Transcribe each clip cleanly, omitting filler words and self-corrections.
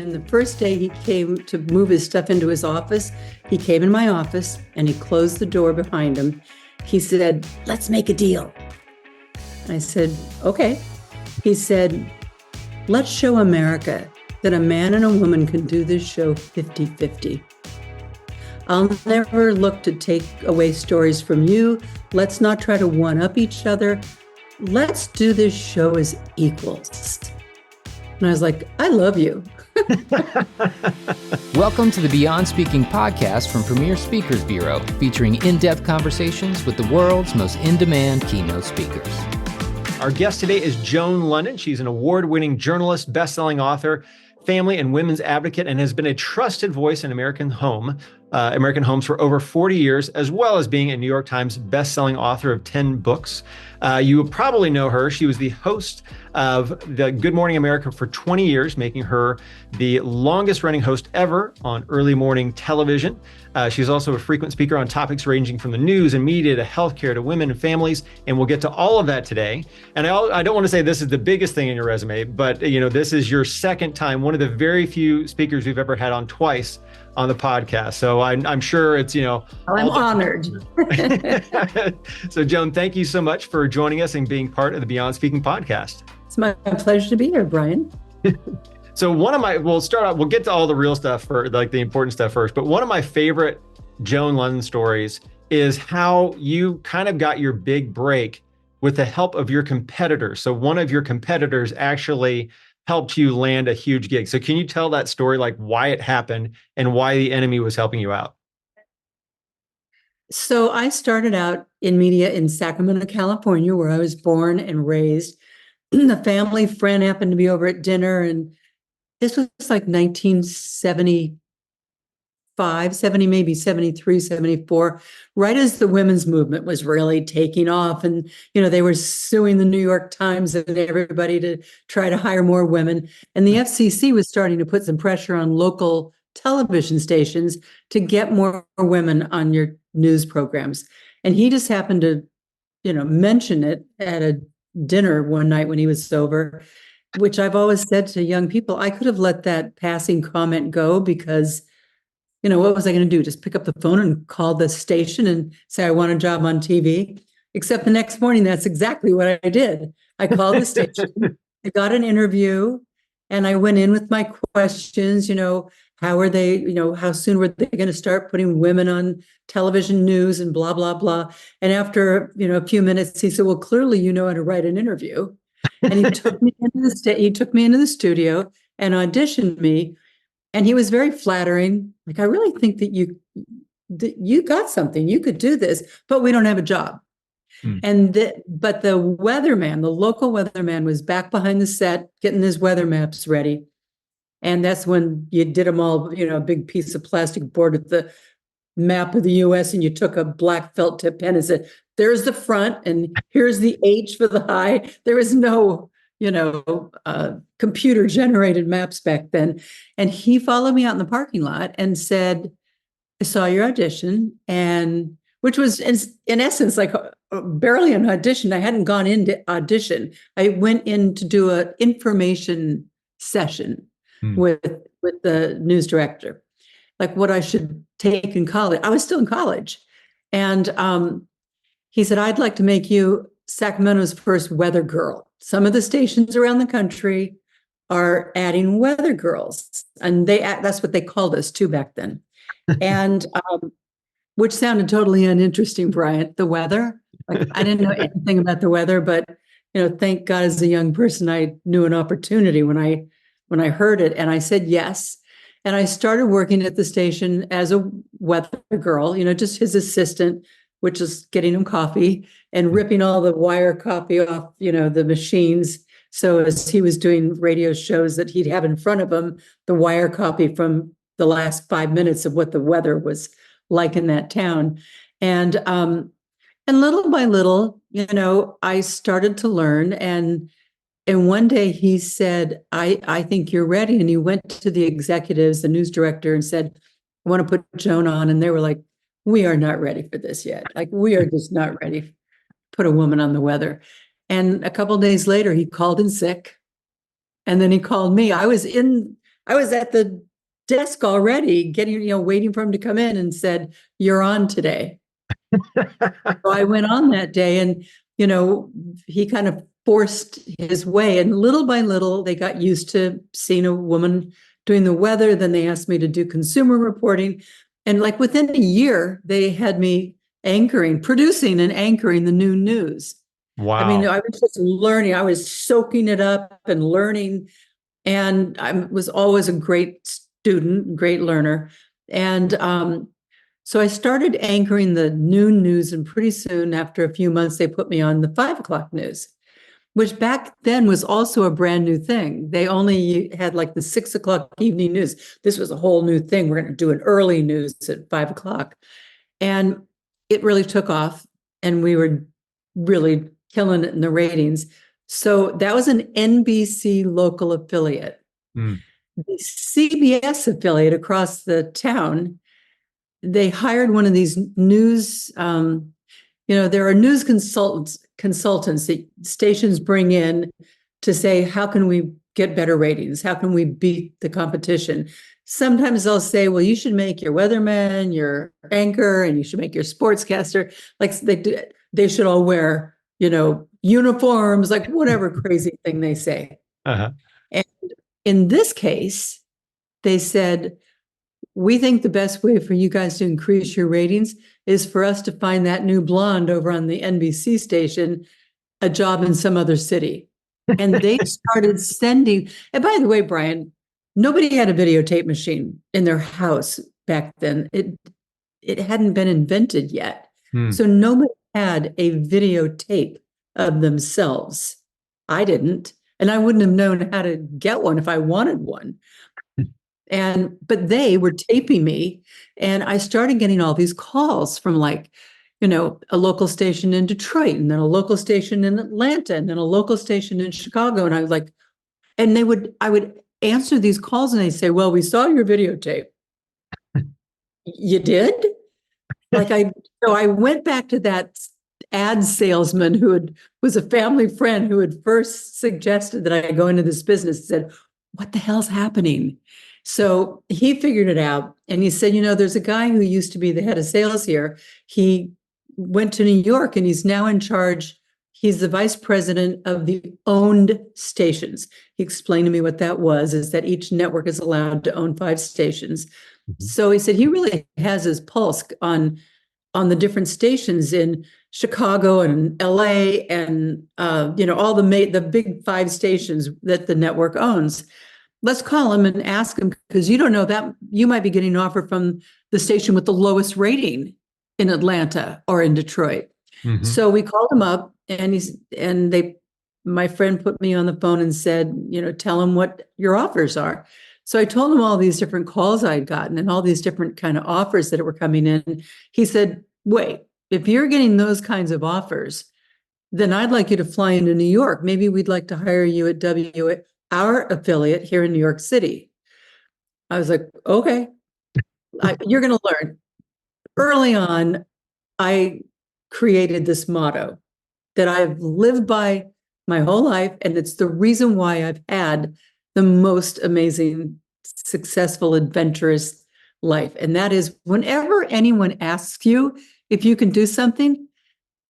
And the first day he came to move his stuff into his office, he came in my office and he closed the door behind him. He said, "Let's make a deal." I said, "Okay." He said, "Let's show America that a man and a woman can do this show 50-50. I'll never look to take away stories from you. Let's not try to one-up each other. Let's do this show as equals." And I was like, "I love you." Welcome to the Beyond Speaking podcast from Premier Speakers Bureau, featuring in-depth conversations with the world's most in-demand keynote speakers. Our guest today is Joan Lunden. She's an award-winning journalist, best-selling author, family and women's advocate, and has been a trusted voice in American homes for over 40 years, as well as being a New York Times best-selling author of 10 books. You will probably know her. She was the host of the Good Morning America for 20 years, making her the longest-running host ever on early morning television. She's also a frequent speaker on topics ranging from the news and media to healthcare to women and families, and we'll get to all of that today. And I don't want to say this is the biggest thing in your resume, but this is your second time, one of the very few speakers we've ever had on twice on the podcast. So I'm sure it's, I'm honored. So Joan, thank you so much for joining us and being part of the Beyond Speaking podcast. It's my pleasure to be here, Brian. So we'll get to all the real stuff for like the important stuff first, but one of my favorite Joan Lunden stories is how you kind of got your big break with the help of your competitors. So one of your competitors actually helped you land a huge gig. So can you tell that story, like why it happened and why the enemy was helping you out? So I started out in media in Sacramento, California, where I was born and raised. A family friend happened to be over at dinner, and this was like 1975, maybe 73, 74, right as the women's movement was really taking off. And, they were suing the New York Times and everybody to try to hire more women. And the FCC was starting to put some pressure on local television stations to get more women on your news programs. And he just happened to, mention it at a dinner one night when he was sober, which I've always said to young people, I could have let that passing comment go because, what was I going to do? Just pick up the phone and call the station and say, I want a job on TV. Except the next morning, that's exactly what I did. I called the station, I got an interview, and I went in with my questions, how are they, how soon were they going to start putting women on television news and blah, blah, blah. And after, a few minutes, he said, well, clearly you know how to write an interview. And he took me into the studio and auditioned me. And he was very flattering. Like, I really think that you got something, you could do this, but we don't have a job. But the weatherman, the local weatherman, was back behind the set getting his weather maps ready. And that's when you did them all, a big piece of plastic board with the map of the US, and you took a black felt tip pen and said, there's the front and here's the H for the high. There was no, computer generated maps back then. And he followed me out in the parking lot and said, I saw your audition, and which was in essence like barely an audition. I hadn't gone into audition. I went in to do an information session with the news director, like what I should take in college. I was still in college. And he said, I'd like to make you Sacramento's first weather girl. Some of the stations around the country are adding weather girls. And that's what they called us too back then. And which sounded totally uninteresting, Bryant, the weather. Like, I didn't know anything about the weather, but, thank God as a young person, I knew an opportunity when I heard it, and I said yes. And I started working at the station as a weather girl, just his assistant, which is getting him coffee and ripping all the wire copy off, the machines. So as he was doing radio shows that he'd have in front of him, the wire copy from the last 5 minutes of what the weather was like in that town. And little by little, I started to learn. And one day he said, I think you're ready. And he went to the executives, the news director, and said, I want to put Joan on. And they were like, we are not ready for this yet. Like, we are just not ready to put a woman on the weather. And a couple of days later, he called in sick. And then he called me. I was in I was at the desk already, waiting for him to come in, and said, "You're on today." So I went on that day, and he kind of forced his way, and little by little, they got used to seeing a woman doing the weather. Then they asked me to do consumer reporting, and like within a year, they had me producing and anchoring the new news. I mean, Wow. I was just learning. I was soaking it up and learning, and I was always a great student, great learner, and so I started anchoring the noon news, and pretty soon, after a few months, they put me on the 5 o'clock news, which back then was also a brand new thing. They only had like the 6 o'clock evening news. This was a whole new thing. We're going to do an early news at 5 o'clock. And it really took off, and we were really killing it in the ratings. So that was an NBC local affiliate. Mm. The CBS affiliate across the town, they hired one of these news, there are news consultants that stations bring in to say, how can we get better ratings? How can we beat the competition? Sometimes they'll say, well, you should make your weatherman your anchor, and you should make your sportscaster. Like they should all wear, uniforms, like whatever crazy thing they say. Uh-huh. And in this case, they said, we think the best way for you guys to increase your ratings is for us to find that new blonde over on the NBC station a job in some other city. And they started sending, and by the way, Brian, nobody had a videotape machine in their house back then. It hadn't been invented yet. So nobody had a videotape of themselves. I didn't, and I wouldn't have known how to get one if I wanted one. But they were taping me, and I started getting all these calls from a local station in Detroit, and then a local station in Atlanta, and then a local station in Chicago. And I was like, and I would answer these calls, and they'd say, well, we saw your videotape. You did? So I went back to that ad salesman was a family friend who had first suggested that I go into this business, and said, what the hell's happening? So he figured it out, and he said, there's a guy who used to be the head of sales here. He went to New York, and he's now in charge. He's the vice president of the owned stations. He explained to me what that was, is that each network is allowed to own 5 stations. Mm-hmm. So he said he really has his pulse on the different stations in Chicago and LA and all the big 5 stations that the network owns. Let's call him and ask him, because you don't know that you might be getting an offer from the station with the lowest rating in Atlanta or in Detroit. Mm-hmm. So we called him up, and my friend put me on the phone and said, tell him what your offers are. So I told him all these different calls I'd gotten and all these different kind of offers that were coming in. He said, wait, if you're getting those kinds of offers, then I'd like you to fly into New York. Maybe we'd like to hire you at our affiliate here in New York City. I was like, okay, you're going to learn. Early on, I created this motto that I've lived by my whole life, and it's the reason why I've had the most amazing, successful, adventurous life. And that is, whenever anyone asks you if you can do something,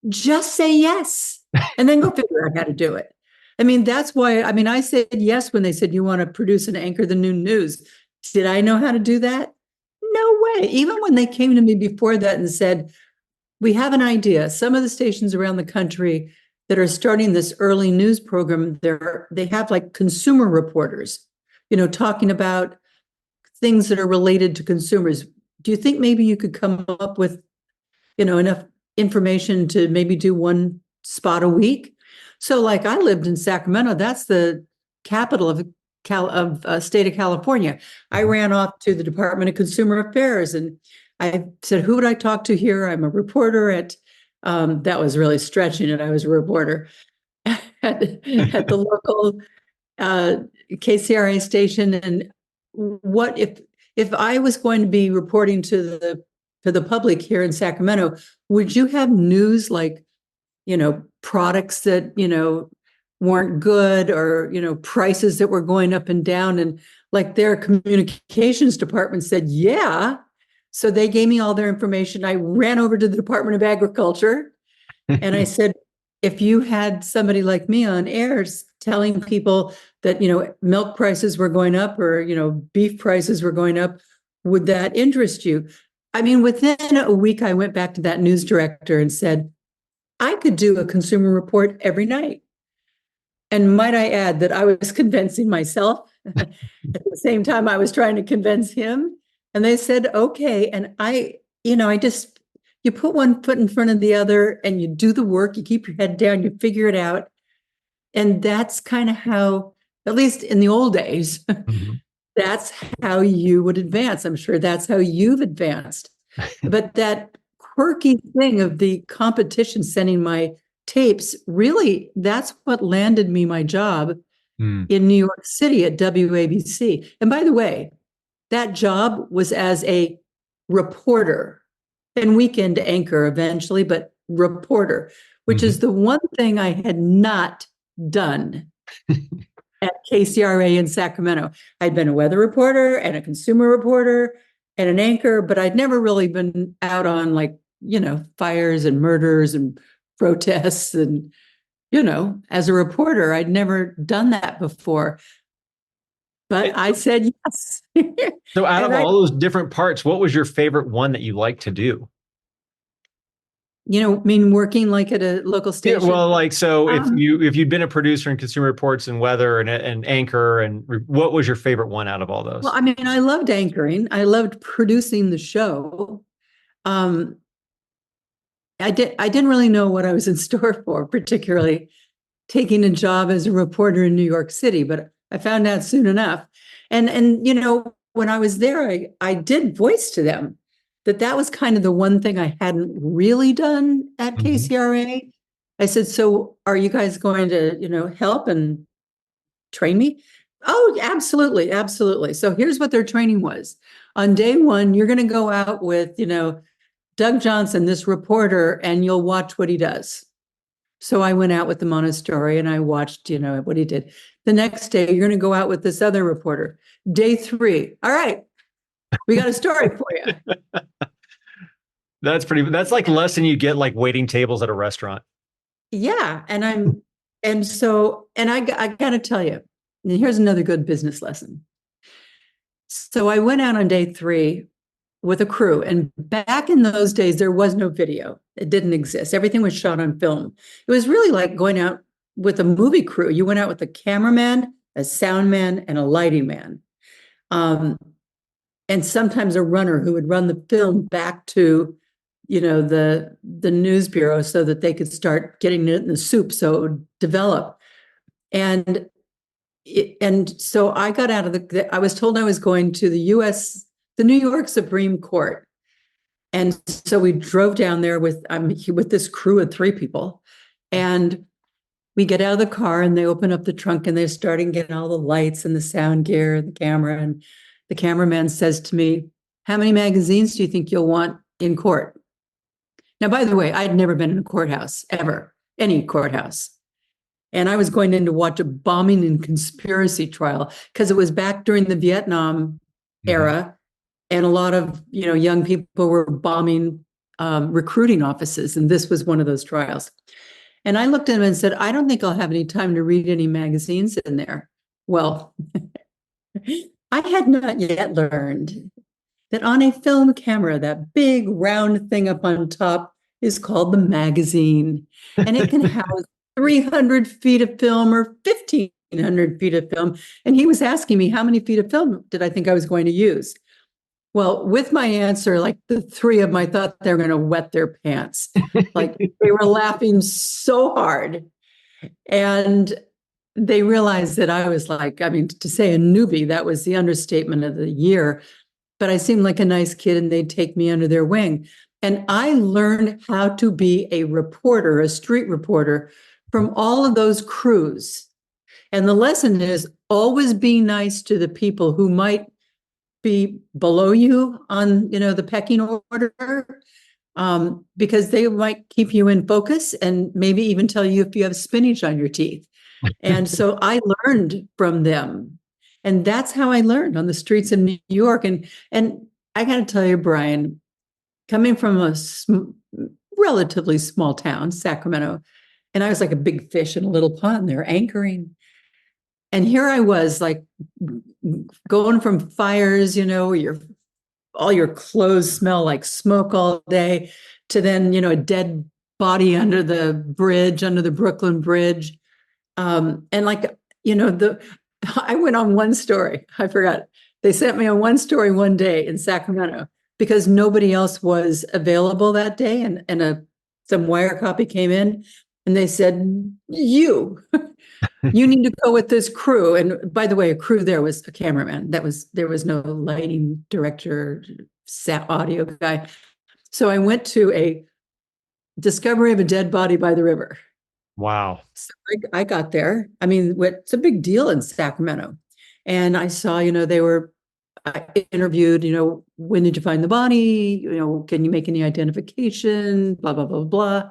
just say yes, and then go figure out how to do it. I mean, that's why, I said yes when they said, you want to produce and anchor the noon news. Did I know how to do that? No way. Even when they came to me before that and said, we have an idea. Some of the stations around the country that are starting this early news program, they have like consumer reporters, talking about things that are related to consumers. Do you think maybe you could come up with, enough information to maybe do one spot a week? So I lived in Sacramento. That's the capital of state of California. I ran off to the Department of Consumer Affairs, and I said, who would I talk to here? I'm a reporter at, that was really stretching it. I was a reporter at the local KCRA station. And what if I was going to be reporting to the public here in Sacramento, would you have news like, products that, weren't good, or, prices that were going up and down. And like their communications department said, yeah. So they gave me all their information. I ran over to the Department of Agriculture and I said, if you had somebody like me on air telling people that, milk prices were going up, or, beef prices were going up, would that interest you? I mean, within a week, I went back to that news director and said, I could do a consumer report every night. And might I add that I was convincing myself at the same time I was trying to convince him. And they said, okay. And you put one foot in front of the other and you do the work, you keep your head down, you figure it out. And that's kind of how, at least in the old days, that's how you would advance. I'm sure that's how you've advanced. But that quirky thing of the competition sending my tapes, really, that's what landed me my job in New York City at WABC. And by the way, that job was as a reporter and weekend anchor eventually, but reporter, which is the one thing I had not done at KCRA in Sacramento. I'd been a weather reporter and a consumer reporter and an anchor, but I'd never really been out on fires and murders and protests. And, as a reporter, I'd never done that before. But I said yes. So out of all those different parts, what was your favorite one that you like to do? Working like at a local station? Yeah, well, if you'd been a producer in consumer reports and weather and anchor, and what was your favorite one out of all those? Well, I mean, I loved anchoring. I loved producing the show. I didn't really know what I was in store for, particularly taking a job as a reporter in New York City, but I found out soon enough. And when I was there, I did voice to them that was kind of the one thing I hadn't really done at KCRA. I said, so are you guys going to, help and train me? Oh, absolutely. Absolutely. So here's what their training was. On day one, you're going to go out with, Doug Johnson, this reporter, and you'll watch what he does. So I went out with him on a story and I watched, what he did. The next day, you're going to go out with this other reporter. Day 3. All right, we got a story for you. That's like less than you get like waiting tables at a restaurant. Yeah. And I got to tell you, and here's another good business lesson. So I went out on day 3 with a crew. And back in those days, there was no video. It didn't exist. Everything was shot on film. It was really like going out with a movie crew. You went out with a cameraman, a sound man, and a lighting man. And sometimes a runner who would run the film back to, the news bureau so that they could start getting it in the soup so it would develop. And so I got out of I was told I was going to the New York Supreme Court. And so we drove down there with this crew of 3 people. And we get out of the car and they open up the trunk and they're starting getting all the lights and the sound gear and the camera. And the cameraman says to me, how many magazines do you think you'll want in court? Now, by the way, I'd never been in a courthouse, ever, any courthouse. And I was going in to watch a bombing and conspiracy trial because it was back during the Vietnam era. And a lot of, young people were bombing recruiting offices. And this was one of those trials. And I looked at him and said, I don't think I'll have any time to read any magazines in there. Well, I had not yet learned that on a film camera, that big round thing up on top is called the magazine. And it can house 300 feet of film or 1,500 feet of film. And he was asking me how many feet of film did I think I was going to use? Well, with my answer, like the 3 of them, I thought they were going to wet their pants. Like they were laughing so hard. And they realized that I was like, to say a newbie, that was the understatement of the year. But I seemed like a nice kid and they'd take me under their wing. And I learned how to be a reporter, a street reporter, from all of those crews. And the lesson is always be nice to the people who might be below you on, the pecking order, because they might keep you in focus and maybe even tell you if you have spinach on your teeth. And so I learned from them. And that's how I learned on the streets of New York. And I got to tell you, Brian, coming from a relatively small town, Sacramento, and I was like a big fish in a little pond there anchoring. And here I was like going from fires, all your clothes smell like smoke all day, to then, a dead body under the bridge, under the Brooklyn Bridge. And like, I went on one story. I forgot. They sent me on one story one day in Sacramento because nobody else was available that day. And some wire copy came in and they said, you need to go with this crew. And by the way, a crew there was a cameraman. There was no lighting director, audio guy. So I went to a discovery of a dead body by the river. Wow. So I got there. I mean, it's a big deal in Sacramento. And I saw, I interviewed, when did you find the body? Can you make any identification? Blah, blah, blah, blah.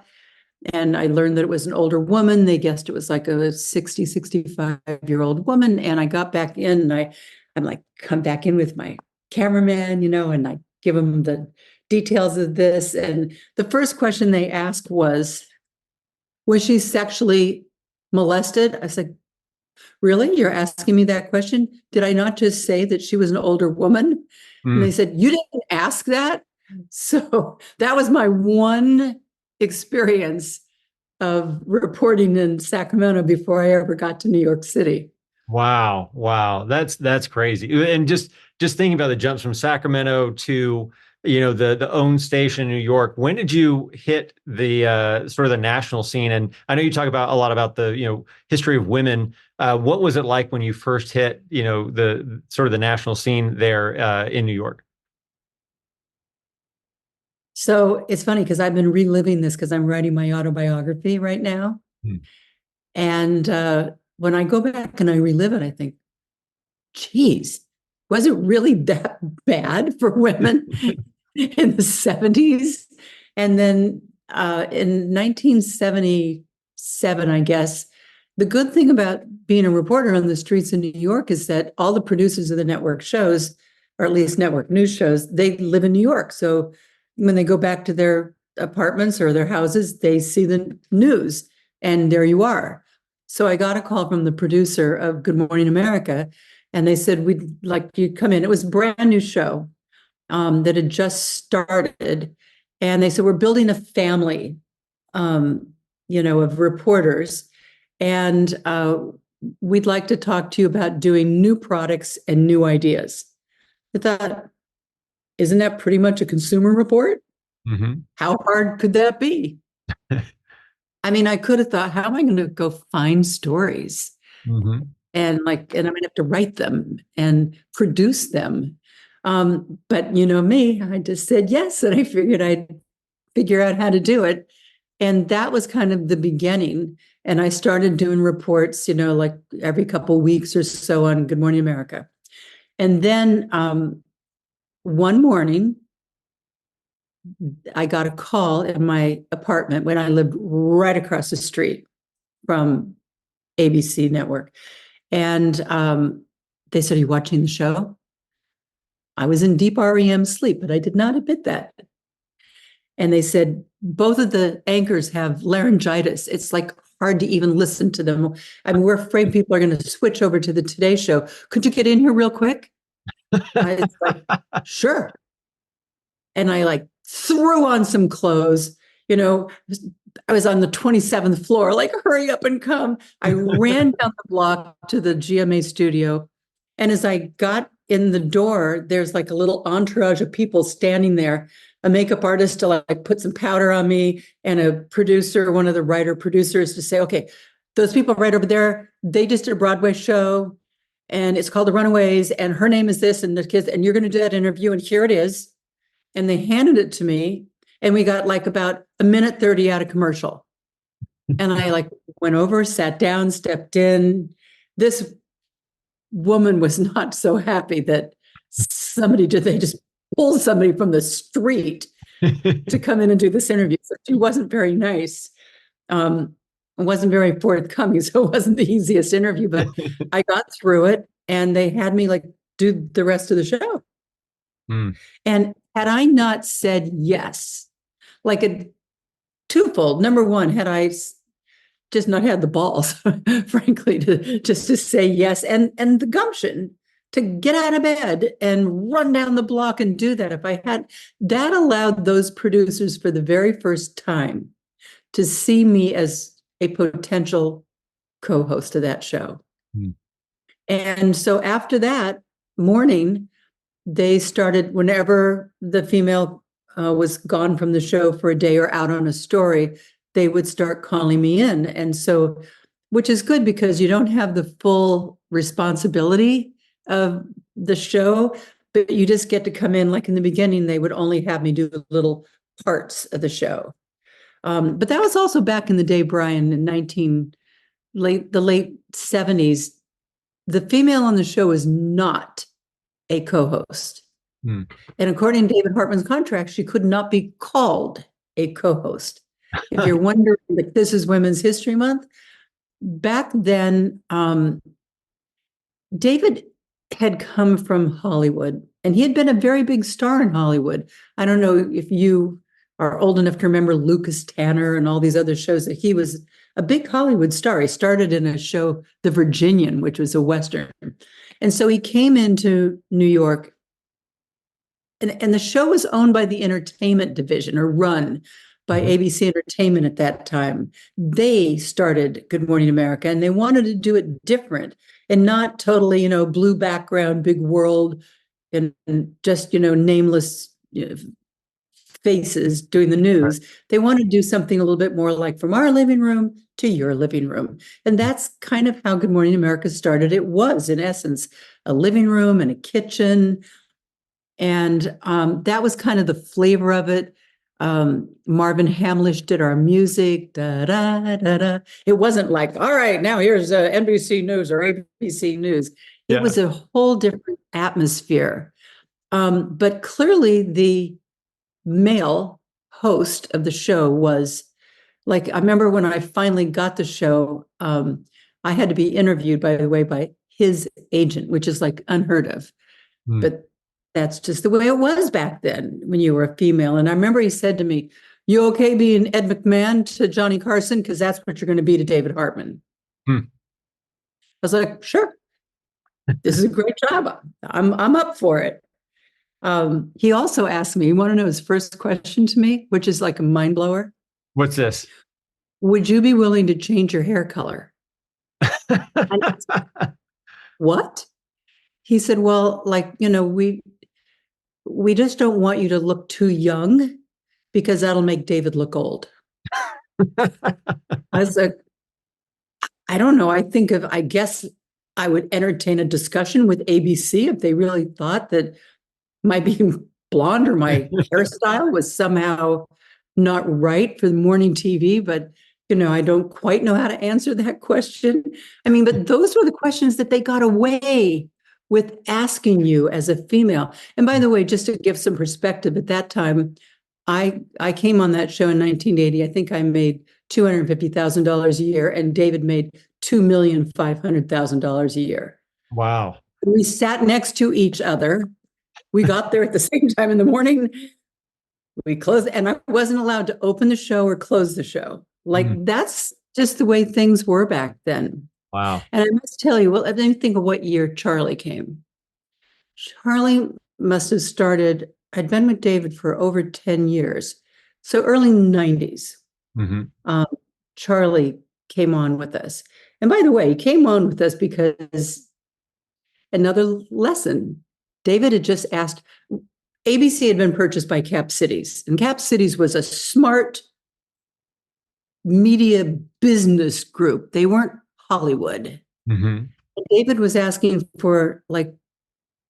And I learned that it was an older woman. They guessed it was like a 60, 65-year-old woman. And I got back in and I'm like, come back in with my cameraman, and I give him the details of this. And the first question they asked was she sexually molested? I said, really? You're asking me that question? Did I not just say that she was an older woman? And they said, you didn't ask that? So that was my one experience of reporting in Sacramento before I ever got to New York City. Wow. Wow. That's crazy. And just thinking about the jumps from Sacramento to, the own station in New York. When did you hit the sort of the national scene? And I know you talk about a lot about the, history of women. What was it like when you first hit, the sort of the national scene there in New York? So it's funny because I've been reliving this because I'm writing my autobiography right now. And when I go back and I relive it, I think, geez, was it really that bad for women in the 70s? And then in 1977, I guess, the good thing about being a reporter on the streets of New York is that all the producers of the network shows, or at least network news shows, they live in New York. So when they go back to their apartments or their houses, they see the news and there you are. So I got a call from the producer of Good Morning America and they said, we'd like you to come in. It was a brand new show that had just started. And they said, we're building a family, of reporters. And we'd like to talk to you about doing new products and new ideas. I thought, isn't that pretty much a consumer report? Mm-hmm. How hard could that be? I mean, I could have thought, how am I going to go find stories? Mm-hmm. And I'm going to have to write them and produce them. But me, I just said yes. And I figured I'd figure out how to do it. And that was kind of the beginning. And I started doing reports, like every couple of weeks or so on Good Morning America. And then one morning, I got a call in my apartment when I lived right across the street from ABC Network. And they said, are you watching the show? I was in deep REM sleep, but I did not admit that. And they said, both of the anchors have laryngitis. It's like hard to even listen to them. I mean, we're afraid people are going to switch over to the Today Show. Could you get in here real quick? I was like, sure. And I threw on some clothes, I was on the 27th floor, hurry up and come. I ran down the block to the GMA studio. And as I got in the door, there's a little entourage of people standing there, a makeup artist to put some powder on me, and a producer, one of the writer producers, to say, okay, those people right over there, they just did a Broadway show and it's called The Runaways. And her name is this and the kids, and you're going to do that interview. And here it is. And they handed it to me and we got about a minute 30 out of commercial. And I went over, sat down, stepped in. This woman was not so happy that they just pulled somebody from the street to come in and do this interview. So she wasn't very nice. wasn't very forthcoming, so it wasn't the easiest interview, but I got through it and they had me like do the rest of the show. Mm. And had I not said yes, like a twofold, number one, had I just not had the balls, frankly, to just to say yes and the gumption to get out of bed and run down the block and do that. If I had that allowed those producers for the very first time to see me as a potential co-host of that show. Mm. And so after that morning, they started, whenever the female was gone from the show for a day or out on a story, they would start calling me in. And so, which is good because you don't have the full responsibility of the show, but you just get to come in. Like in the beginning, they would only have me do little parts of the show. But that was also back in the day, Brian, in the late 70s. The female on the show is not a co-host. Mm. And according to David Hartman's contract, she could not be called a co-host. If you're wondering, like, this is Women's History Month, back then, David had come from Hollywood and he had been a very big star in Hollywood. I don't know if you are old enough to remember Lucas Tanner and all these other shows. That he was a big Hollywood star. He started in a show, The Virginian, which was a Western. And so he came into New York, and the show was owned by the entertainment division, or run by ABC Entertainment at that time. They started Good Morning America, and they wanted to do it different and not totally, blue background, big world, and just, nameless faces doing the news. Right. They wanted to do something a little bit more like From Our Living Room to Your Living Room. And that's kind of how Good Morning America started. It was, in essence, a living room and a kitchen. And that was kind of the flavor of it. Marvin Hamlish did our music. Da, da, da, da. It wasn't like, all right, now here's NBC News or ABC News. It was a whole different atmosphere. But clearly the male host of the show was like, I remember when I finally got the show, I had to be interviewed, by the way, by his agent, which is like unheard of. But that's just the way it was back then when you were a female. And I remember he said to me, "You okay being Ed McMahon to Johnny Carson? Because that's what you're going to be to David Hartman." I was like, sure, this is a great job. I'm up for it. He also asked me, you want to know his first question to me, which is like a mind blower? What's this? Would you be willing to change your hair color? What? He said, well, like, we just don't want you to look too young because that'll make David look old. I was like, I don't know. I guess I would entertain a discussion with ABC if they really thought that my being blonde or my hairstyle was somehow not right for the morning TV. But, I don't quite know how to answer that question. I mean, but those were the questions that they got away with asking you as a female. And by the way, just to give some perspective, at that time, I came on that show in 1980. I think I made $250,000 a year, and David made $2,500,000 a year. Wow. We sat next to each other. We got there at the same time in the morning. We closed, and I wasn't allowed to open the show or close the show. Like, that's just the way things were back then. Wow. And I must tell you, well, I didn't think of what year Charlie came. Charlie must have started, I'd been with David for over 10 years. So early 90s, Charlie came on with us. And by the way, he came on with us because another lesson, David had just asked, ABC had been purchased by Cap Cities, and Cap Cities was a smart media business group. They weren't Hollywood. David was asking for, like,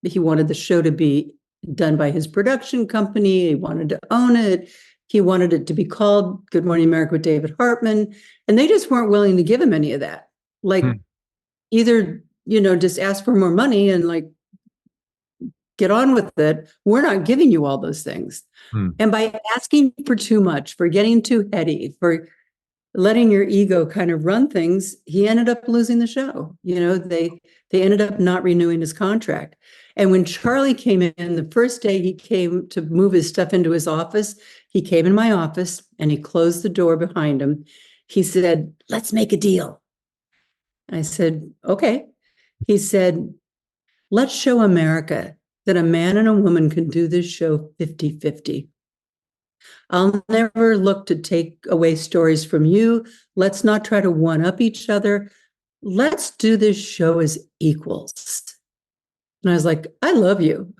he wanted the show to be done by his production company. He wanted to own it. He wanted it to be called Good Morning America with David Hartman. And they just weren't willing to give him any of that. Like, either, just ask for more money and like, get on with it. We're not giving you all those things. And by asking for too much, for getting too heady, for letting your ego kind of run things, he ended up losing the show. They ended up not renewing his contract. And when Charlie came in, the first day he came to move his stuff into his office, he came in my office and he closed the door behind him. He said, "Let's make a deal." I said, "Okay." He said, "Let's show America that a man and a woman can do this show 50-50. I'll never look to take away stories from you. Let's not try to one up each other. Let's do this show as equals." And I was like, "I love you."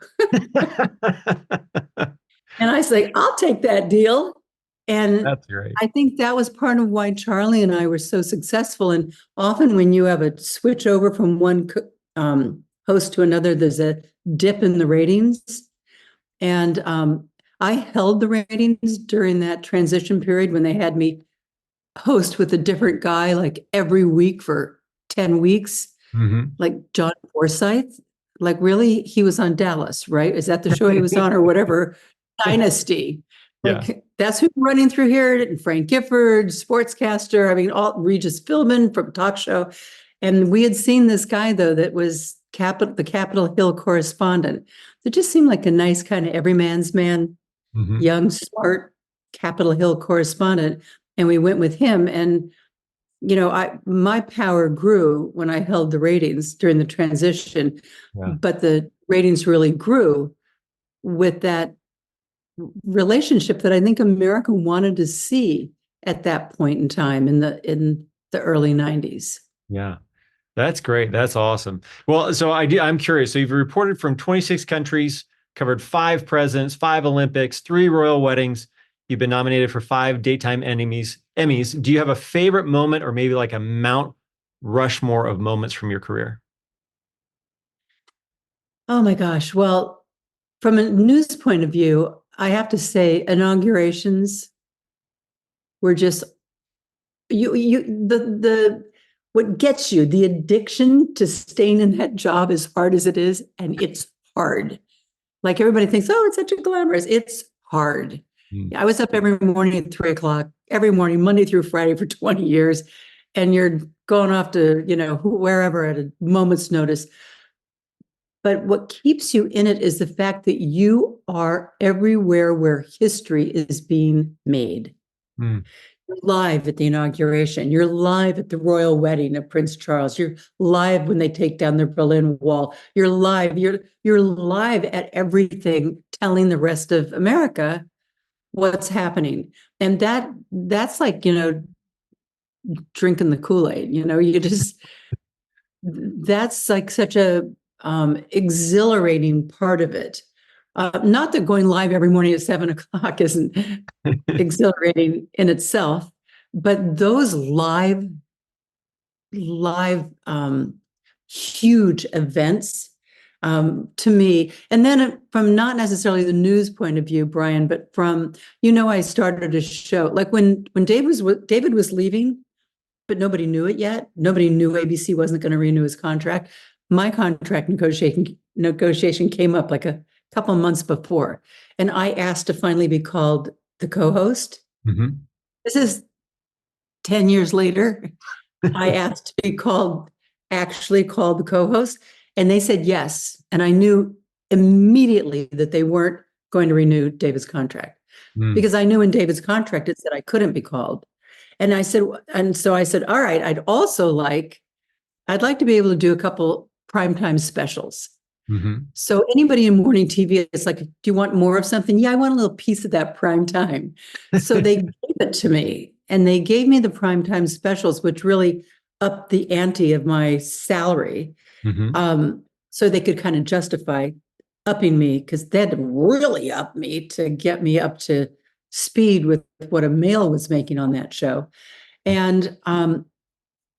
And I was like, "I'll take that deal." And That's great. I think that was part of why Charlie and I were so successful. And often when you have a switch over from one host to another, there's a dip in the ratings. And I held the ratings during that transition period when they had me host with a different guy like every week for 10 weeks, like John Forsythe. Like, really? He was on Dallas, right? Is that the show he was on or whatever? Dynasty. Like, Yeah. that's who's running through here. And Frank Gifford, sportscaster. I mean, all Regis Philbin from Talk Show. And we had seen this guy, though, that was the Capitol Hill correspondent. It just seemed like a nice kind of every man's man, young, smart Capitol Hill correspondent. And we went with him. And, my power grew when I held the ratings during the transition, Yeah. but the ratings really grew with that relationship that I think America wanted to see at that point in time in the early 90s. Yeah. That's great. That's awesome. Well, so I'm curious. So you've reported from 26 countries, covered 5 presidents, 5 Olympics, 3 royal weddings. You've been nominated for 5 daytime Emmys. Do you have a favorite moment or maybe like a Mount Rushmore of moments from your career? Oh my gosh. Well, from a news point of view, I have to say inaugurations were just the what gets you, the addiction to staying in that job as hard as it is, and it's hard. Like everybody thinks, oh, it's such a glamorous. It's hard. I was up every morning at 3:00, every morning, Monday through Friday for 20 years. And you're going off to, wherever at a moment's notice. But what keeps you in it is the fact that you are everywhere where history is being made. Mm. You're live at the inauguration. You're live at the royal wedding of Prince Charles. You're live when they take down the Berlin Wall. You're live. You're live at everything, telling the rest of America what's happening. And that's like, drinking the Kool-Aid. You just that's like such a exhilarating part of it. Not that going live every morning at 7:00 isn't exhilarating in itself, but those live huge events to me. And then from not necessarily the news point of view, Brian, but from, I started a show like when David was leaving, but nobody knew it yet. Nobody knew ABC wasn't going to renew his contract. My contract negotiation came up like a couple months before, and I asked to finally be called the co-host. This is 10 years later. I asked to be actually called the co-host, and they said yes. And I knew immediately that they weren't going to renew David's contract because I knew in David's contract it said I couldn't be called. And so I said, all right, I'd like to be able to do a couple primetime specials. So anybody in morning TV is like, do you want more of something? Yeah, I want a little piece of that prime time. So they gave it to me, and they gave me the primetime specials, which really upped the ante of my salary. So they could kind of justify upping me, because they had to really up me to get me up to speed with what a male was making on that show. And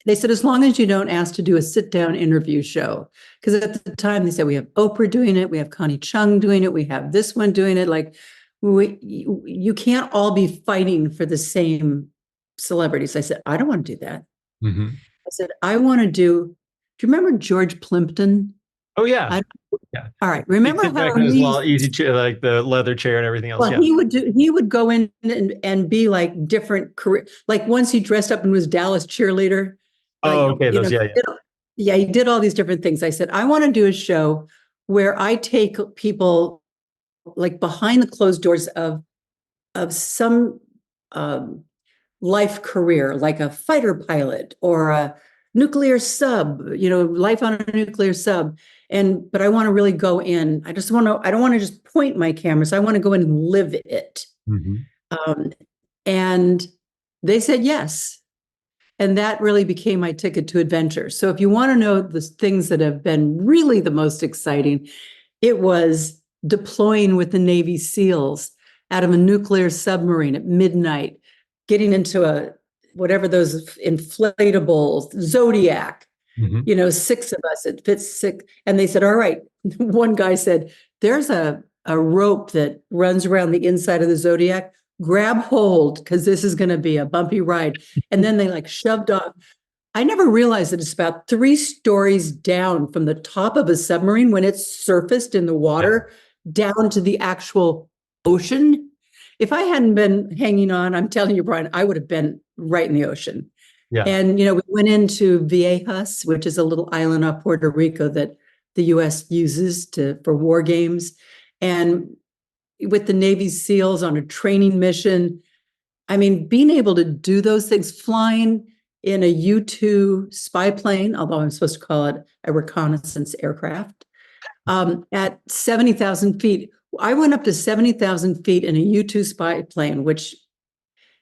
they said, as long as you don't ask to do a sit-down interview show, because at the time they said, we have Oprah doing it, we have Connie Chung doing it, we have this one doing it. Like, you can't all be fighting for the same celebrities. I said, I don't want to do that. I said, I want to do you remember George Plimpton? Oh yeah. I, Yeah. all right. He Remember sit back how in his little easy chair, like the leather chair and everything else. well, Yeah. he would go in and be like different career. Like once he dressed up and was Dallas cheerleader, Oh, like, okay. you know, Those, yeah, yeah. yeah, he did all these different things. I said, I want to do a show where I take people like behind the closed doors of some um, life career, like a fighter pilot or a nuclear sub, you know, life on a nuclear sub. But I want to really go in. I don't want to just point my cameras. I want to go in and live it. Mhm. Um, and they said yes. And that really became my ticket to adventure. So if you want to know the things that have been really the most exciting, it was deploying with the Navy SEALs out of a nuclear submarine at midnight, getting into a whatever those inflatables, Zodiac, Mhm. you know, six of us, it fits six. And they said, all right. One guy said, there's a rope that runs around the inside of the Zodiac. Grab hold because this is going to be a bumpy ride. And then they like shoved off. I never realized that it's about 3 stories down from the top of a submarine when it's surfaced in the Yeah. water down to the actual ocean. If I hadn't been hanging on, I'm telling you, Brian, I would have been right in the ocean. Yeah. And, you know, we went into Viejas, which is a little island off Puerto Rico that the US uses for war games. And with the Navy SEALs on a training mission, I mean, being able to do those things, flying in a U-2 spy plane, although I'm supposed to call it a reconnaissance aircraft, at 70,000 feet. I went up to 70,000 feet in a U-2 spy plane, which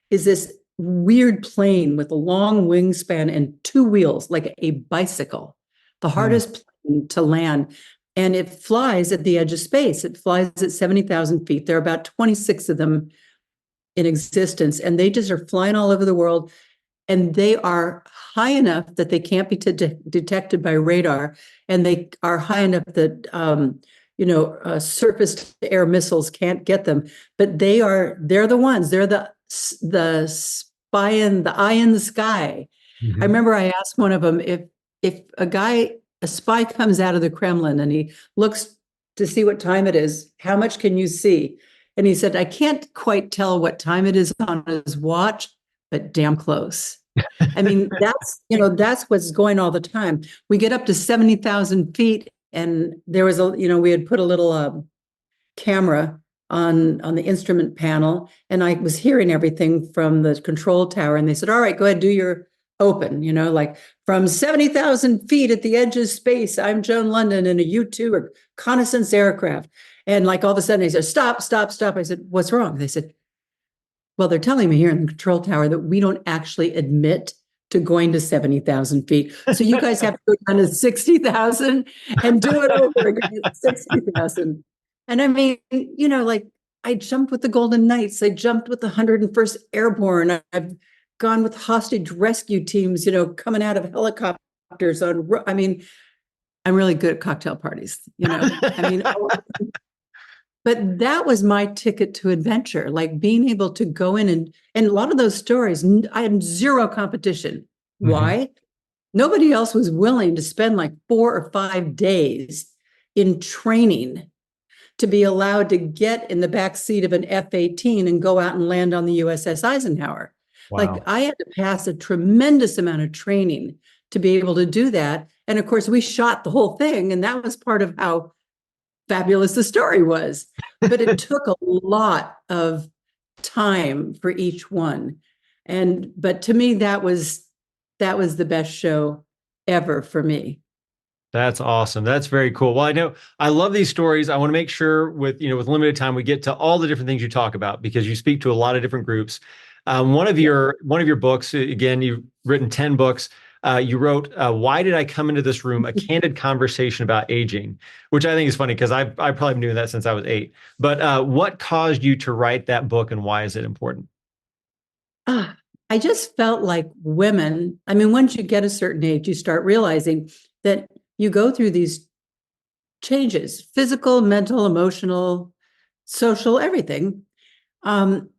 is this weird plane with a long wingspan and 2 wheels, like a bicycle, the Mm. hardest plane to land. And it flies at the edge of space. It flies at 70,000 feet. There are about 26 of them in existence, and they just are flying all over the world. And they are high enough that they can't be detected by radar, and they are high enough that surface to air missiles can't get them. But they're the ones. They're the spy in the eye in the sky. I Mhm. remember I asked one of them if a spy comes out of the Kremlin and he looks to see what time it is, how much can you see? And he said, I can't quite tell what time it is on his watch, but damn close. I mean, that's what's going all the time. We get up to 70,000 feet, and there was we had put a little camera on the instrument panel, and I was hearing everything from the control tower, and they said, all right, go ahead, do your open, like from 70,000 feet at the edge of space, I'm Joan Lunden in a U-2 reconnaissance aircraft. And like all of a sudden they said, stop, stop, stop. I said, what's wrong? They said, well, they're telling me here in the control tower that we don't actually admit to going to 70,000 feet. So you guys have to go down to 60,000 and do it over again at 60,000. And I mean, like I jumped with the Golden Knights. I jumped with the 101st Airborne. I've gone with hostage rescue teams, coming out of helicopters I mean, I'm really good at cocktail parties, I mean, but that was my ticket to adventure, like being able to go in and a lot of those stories, I had zero competition. Mhm. Why? Nobody else was willing to spend like 4 or 5 days in training to be allowed to get in the back seat of an F-18 and go out and land on the USS Eisenhower. Like Wow. I had to pass a tremendous amount of training to be able to do that. And of course, we shot the whole thing, and that was part of how fabulous the story was. But it took a lot of time for each one. But to me, that was the best show ever for me. That's awesome. That's very cool. Well, I know I love these stories. I want to make sure with limited time, we get to all the different things you talk about because you speak to a lot of different groups. One of your books, again, you've written 10 books. You wrote, Why Did I Come Into This Room? A candid conversation about aging, which I think is funny because I've probably been doing that since I was 8. But what caused you to write that book and why is it important? Ah, I just felt like women, I mean, once you get a certain age, you start realizing that you go through these changes, physical, mental, emotional, social, everything. Um,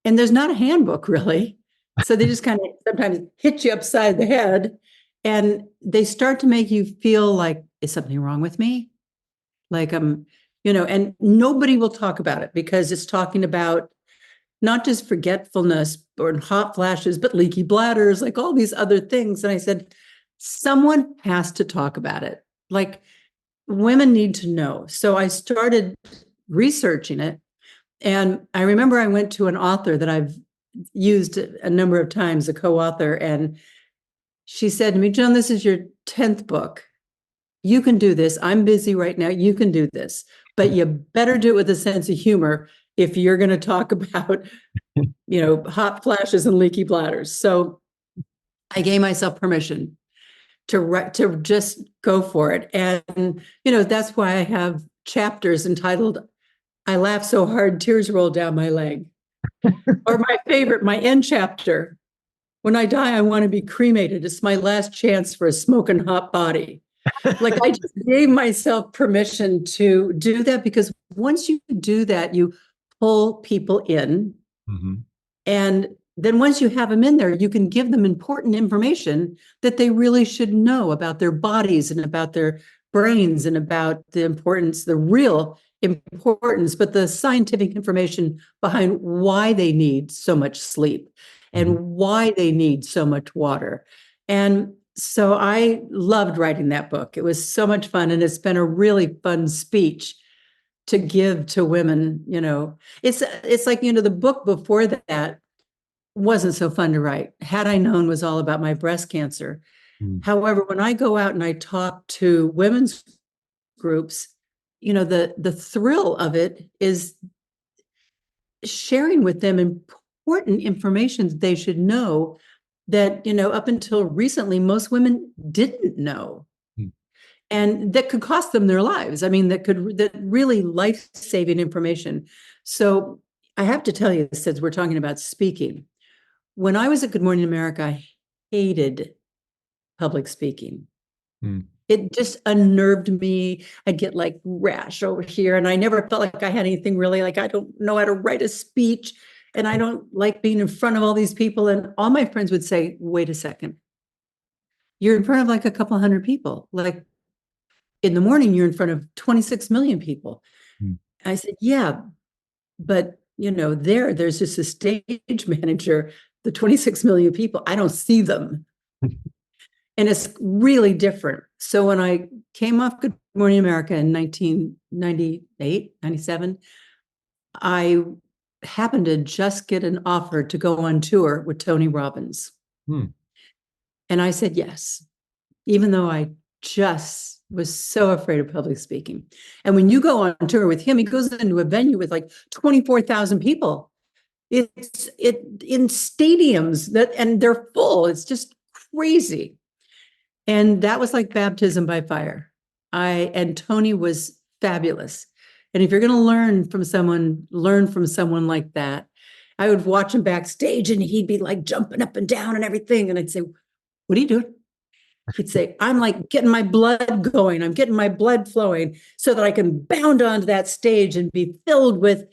and there's not a handbook really. So they just kind of sometimes hit you upside the head And they start to make you feel like, is something wrong with me? Like and nobody will talk about it because it's talking about not just forgetfulness or hot flashes, but leaky bladders, like all these other things. And I said, someone has to talk about it. Like women need to know. So I started researching it. And I remember I went to an author that I've used a number of times, a co-author, and she said to me, Joan, this is your 10th book. You can do this. I'm busy right now. You can do this, but you better do it with a sense of humor if you're going to talk about, hot flashes and leaky bladders. So I gave myself permission to just go for it. And, that's why I have chapters entitled, I laughed so hard, tears rolled down my leg. Or my favorite, my end chapter, when I die, I want to be cremated. It's my last chance for a smoking hot body. Like I just gave myself permission to do that because once you do that, you pull people in. Mm-hmm. And then once you have them in there, you can give them important information that they really should know about their bodies and about their brains and about the importance, the real importance, but the scientific information behind why they need so much sleep and why they need so much water. And so I loved writing that book. It was so much fun. And it's been a really fun speech to give to women. It's like, the book before that wasn't so fun to write. Had I Known was all about my breast cancer. However, when I go out and I talk to women's groups, the thrill of it is sharing with them important information they should know that, up until recently, most women didn't know. And that could cost them their lives. I mean, that really life-saving information. So I have to tell you, since we're talking about speaking, when I was at Good Morning America, I hated public speaking. It just unnerved me. I'd get like rash over here, and I never felt like I had anything really, like I don't know how to write a speech, and I don't like being in front of all these people. And all my friends would say, wait a second, you're in front of like a couple hundred people. Like in the morning, you're in front of 26 million people. I said, yeah, but there's just a stage manager, the 26 million people, I don't see them. And it's really different. So when I came off Good Morning America in 1998, 97, I happened to just get an offer to go on tour with Tony Robbins. And I said yes, even though I just was so afraid of public speaking. And when you go on tour with him, he goes into a venue with like 24,000 people. It's in stadiums and they're full. It's just crazy. And that was like baptism by fire. And Tony was fabulous. And if you're going to learn from someone like that. I would watch him backstage and he'd be like jumping up and down and everything. And I'd say, what are you doing? He'd say, I'm like getting my blood going. I'm getting my blood flowing so that I can bound onto that stage and be filled with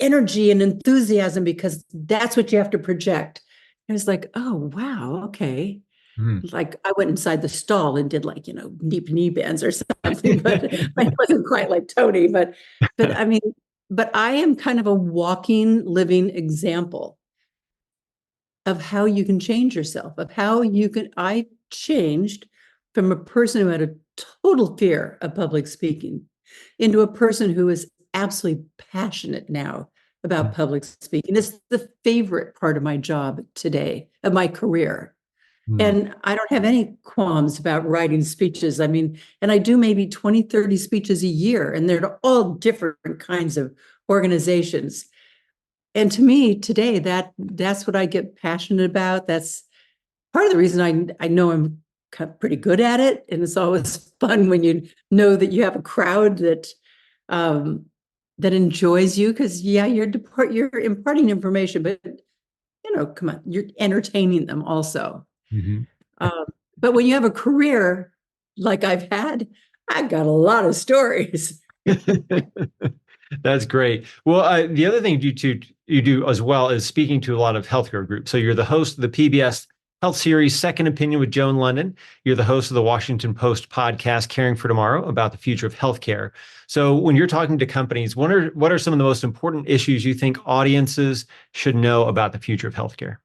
energy and enthusiasm because that's what you have to project. I was like, oh, wow. Okay. Like I went inside the stall and did like, knee bands or something, but I wasn't quite like Tony, but I mean, but I am kind of a walking, living example of how you can change yourself, I changed from a person who had a total fear of public speaking into a person who is absolutely passionate now about public speaking. It's the favorite part of my job today, of my career. And I don't have any qualms about writing speeches. I mean, and I do maybe 20, 30 speeches a year, and they're all different kinds of organizations. And to me today, that's what I get passionate about. That's part of the reason I know I'm pretty good at it. And it's always fun when you know that you have a crowd that enjoys you, because you're imparting information, but come on, you're entertaining them also. But when you have a career like I've got a lot of stories. That's great. Well, the other thing you do as well is speaking to a lot of healthcare groups. So you're the host of the PBS Health Series Second Opinion with Joan Lunden. You're the host of the Washington Post podcast, Caring for Tomorrow, about the future of healthcare. So when you're talking to companies, what are some of the most important issues you think audiences should know about the future of healthcare?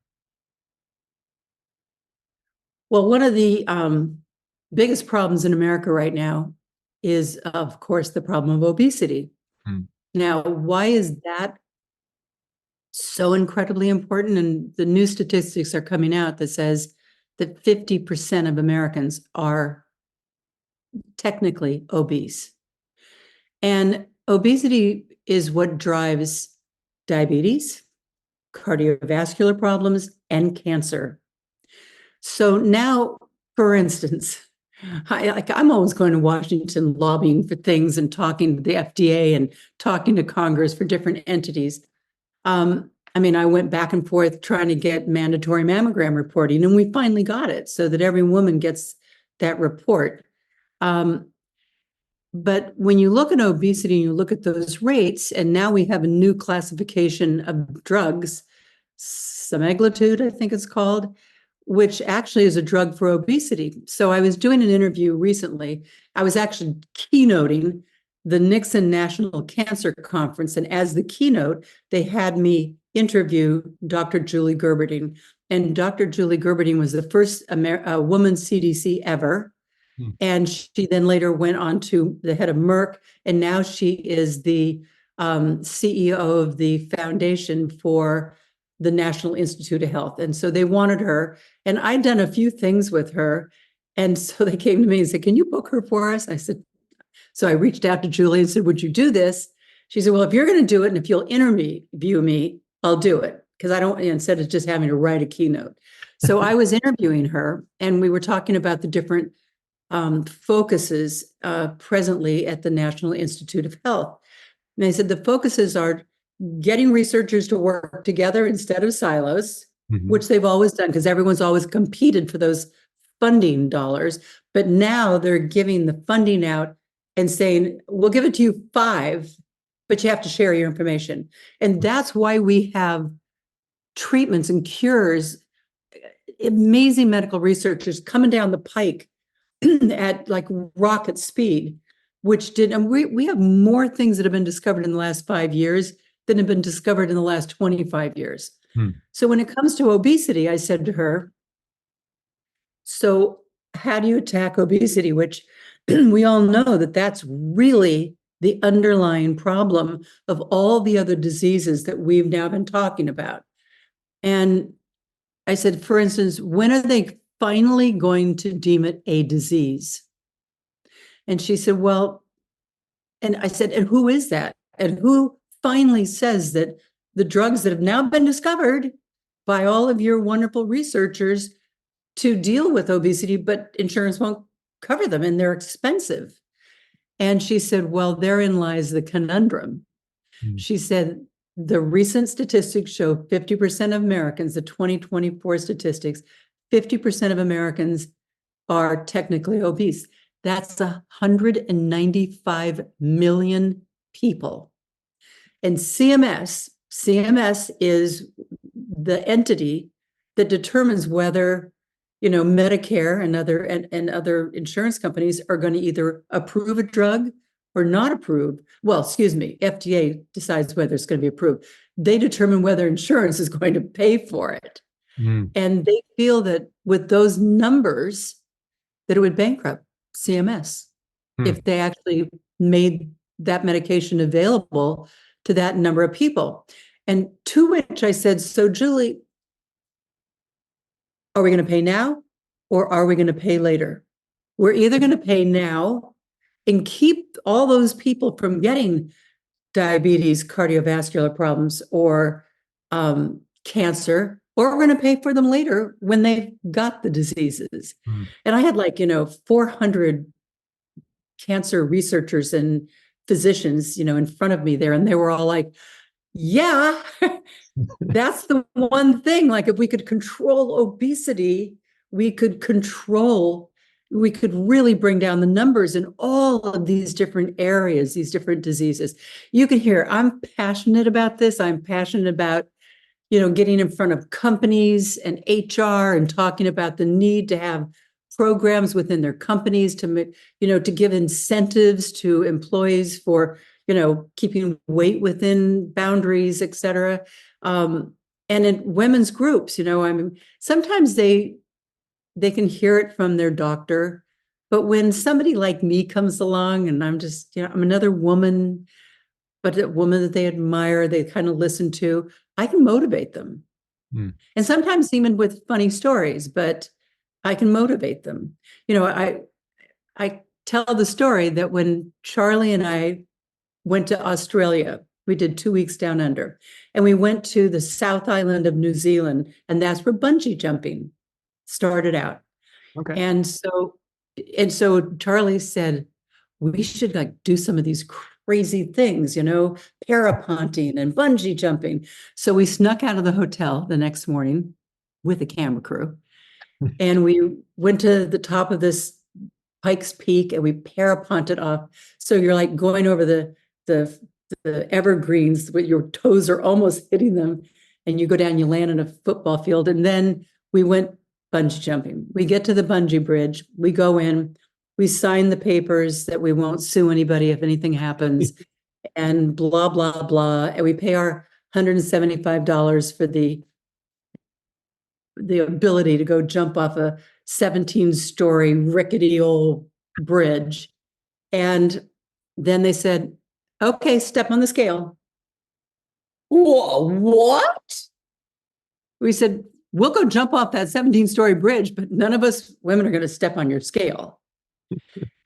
Well, one of the biggest problems in America right now is, of course, the problem of obesity. Now, why is that so incredibly important? And the new statistics are coming out that says that 50% of Americans are technically obese. And obesity is what drives diabetes, cardiovascular problems, and cancer. So now, for instance, I'm always going to Washington lobbying for things and talking to the FDA and talking to Congress for different entities. I went back and forth trying to get mandatory mammogram reporting, and we finally got it so that every woman gets that report. But when you look at obesity and you look at those rates, and now we have a new classification of drugs, semaglutide, I think it's called, which actually is a drug for obesity. So I was doing an interview recently. I was actually keynoting the Nixon National Cancer Conference. And as the keynote, they had me interview Dr. Julie Gerberding. And Dr. Julie Gerberding was the first woman CDC ever. And she then later went on to the head of Merck. And now she is the CEO of the Foundation for the National Institute of Health. And so they wanted her. And I'd done a few things with her. And so they came to me and said, can you book her for us? I said, so I reached out to Julie and said, would you do this? She said, well, if you're going to do it and if you'll interview me, I'll do it. Because I don't, instead of just having to write a keynote. So I was interviewing her and we were talking about the different focuses presently at the National Institute of Health. And I said, the focuses are getting researchers to work together instead of silos, which they've always done because everyone's always competed for those funding dollars. But now they're giving the funding out and saying, we'll give it to you 5, but you have to share your information. And that's why we have treatments and cures, amazing medical researchers coming down the pike at like rocket speed, and we have more things that have been discovered in the last 5 years than have been discovered in the last 25 years. So when it comes to obesity, I said to her, so how do you attack obesity? Which we all know that that's really the underlying problem of all the other diseases that we've now been talking about. And I said, for instance, when are they finally going to deem it a disease? And she said, well, and I said, and who is that? And who finally says that the drugs that have now been discovered by all of your wonderful researchers to deal with obesity, but insurance won't cover them and they're expensive? And she said, well, therein lies the conundrum. She said, the recent statistics show 50% of Americans, the 2024 statistics, 50% of Americans are technically obese. That's 195 million people. And CMS is the entity that determines whether, Medicare and other insurance companies are going to either approve a drug or not approve. Well, FDA decides whether it's going to be approved. They determine whether insurance is going to pay for it. And they feel that with those numbers, that it would bankrupt CMS if they actually made that medication available to that number of people. And to which I said, so Julie, are we going to pay now or are we going to pay later? We're either going to pay now and keep all those people from getting diabetes, cardiovascular problems, or cancer, or we're going to pay for them later when they've got the diseases. And I had 400 cancer researchers and physicians, in front of me there. And they were all like, yeah, that's the one thing. Like if we could control obesity, we could really bring down the numbers in all of these different areas, these different diseases. You can hear, I'm passionate about this. I'm passionate about getting in front of companies and HR and talking about the need to have programs within their companies to give incentives to employees for, keeping weight within boundaries, et cetera. And in women's groups, sometimes they can hear it from their doctor, but when somebody like me comes along and I'm just, I'm another woman, but a woman that they admire, they kind of listen to, I can motivate them. And sometimes even with funny stories, but I can motivate them. I tell the story that when Charlie and I went to Australia, we did 2 weeks down under, and we went to the South Island of New Zealand, and that's where bungee jumping started out. Okay. And so Charlie said, we should do some of these crazy things, parapunting and bungee jumping. So we snuck out of the hotel the next morning with a camera crew. And we went to the top of this Pikes Peak and we parapunted off. So you're like going over the evergreens with your toes are almost hitting them. And you go down, you land in a football field. And then we went bungee jumping. We get to the bungee bridge. We go in. We sign the papers that we won't sue anybody if anything happens, and blah, blah, blah. And we pay our $175 for the ability to go jump off a 17-story rickety old bridge. And then they said, okay, step on the scale. Whoa, what? We said, we'll go jump off that 17-story bridge, but none of us women are going to step on your scale.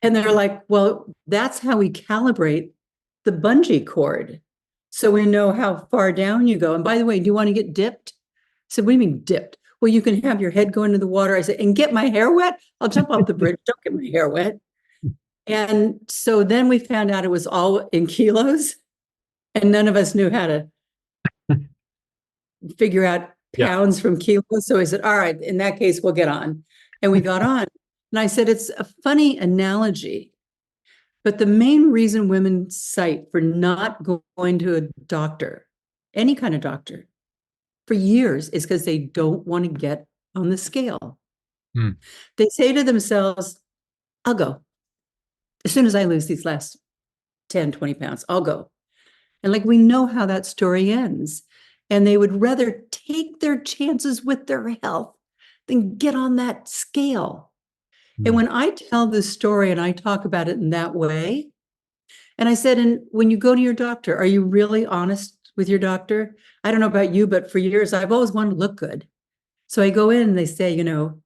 And they're like, well, that's how we calibrate the bungee cord. So we know how far down you go. And by the way, do you want to get dipped? I said, what do you mean dipped? Well, you can have your head go into the water. I said, and get my hair wet? I'll jump off the bridge. Don't get my hair wet. And so then we found out it was all in kilos, and none of us knew how to figure out pounds from kilos. So I said, all right, in that case, we'll get on. And we got on. And I said, it's a funny analogy, but the main reason women cite for not going to a doctor, any kind of doctor, for years is because they don't want to get on the scale. They say to themselves, I'll go. As soon as I lose these last 10, 20 pounds, I'll go. And we know how that story ends. And they would rather take their chances with their health than get on that scale. And when I tell this story and I talk about it in that way, and I said, and when you go to your doctor, are you really honest with your doctor? I don't know about you, but for years, I've always wanted to look good. So I go in and they say,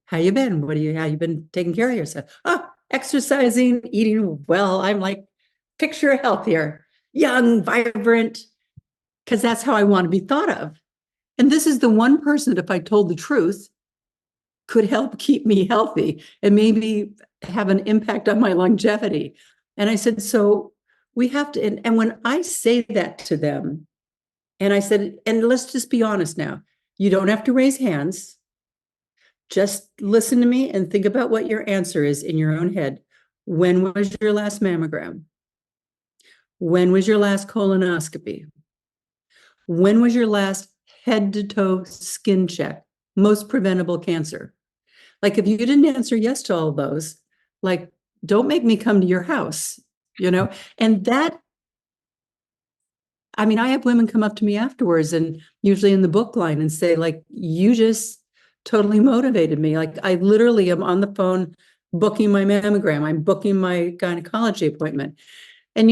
how you been? How you been taking care of yourself? Oh, exercising, eating well. I'm like, picture healthier, young, vibrant, because that's how I want to be thought of. And this is the one person that if I told the truth, could help keep me healthy and maybe have an impact on my longevity. And I said, so we have to, and when I say that to them, and I said, and let's just be honest now, you don't have to raise hands. Just listen to me and think about what your answer is in your own head. When was your last mammogram? When was your last colonoscopy? When was your last head to toe skin check? Most preventable cancer. If you didn't answer yes to all those, don't make me come to your house, and that, I mean, I have women come up to me afterwards and usually in the book line and say, you just totally motivated me. I literally am on the phone booking my mammogram. I'm booking my gynecology appointment. And,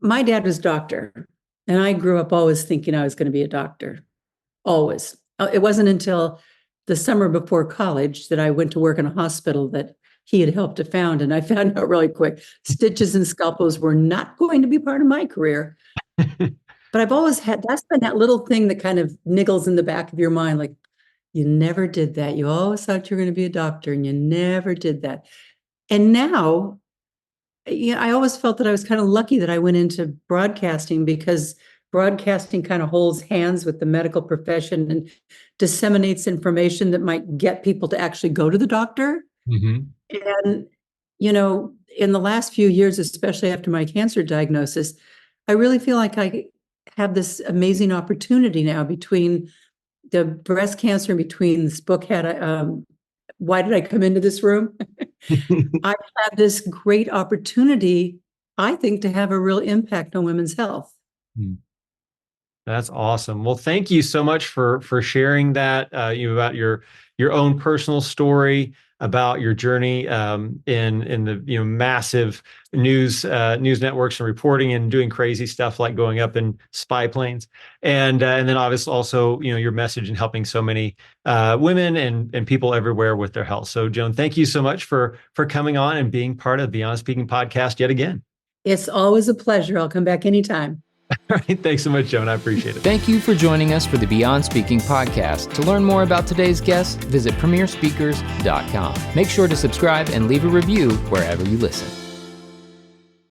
my dad was a doctor, and I grew up always thinking I was going to be a doctor. Always. It wasn't until the summer before college that I went to work in a hospital that he had helped to found. And I found out really quick, stitches and scalpels were not going to be part of my career. But I've always that's been that little thing that kind of niggles in the back of your mind. You never did that. You always thought you were going to be a doctor and you never did that. And now, I always felt that I was kind of lucky that I went into broadcasting, because broadcasting kind of holds hands with the medical profession and disseminates information that might get people to actually go to the doctor. And, in the last few years, especially after my cancer diagnosis, I really feel like have this amazing opportunity now between the breast cancer and between this book why did I come into this room? I've had this great opportunity, I think, to have a real impact on women's health. That's awesome. Well, thank you so much for sharing that, about your own personal story, about your journey in the massive news networks and reporting and doing crazy stuff like going up in spy planes, and then obviously also your message in helping so many women and people everywhere with their health. So Joan, thank you so much for coming on and being part of the Beyond Speaking podcast yet again. It's always a pleasure. I'll come back anytime. All right. Thanks so much, Joan. I appreciate it. Thank you for joining us for the Beyond Speaking podcast. To learn more about today's guest, visit premierspeakers.com. Make sure to subscribe and leave a review wherever you listen.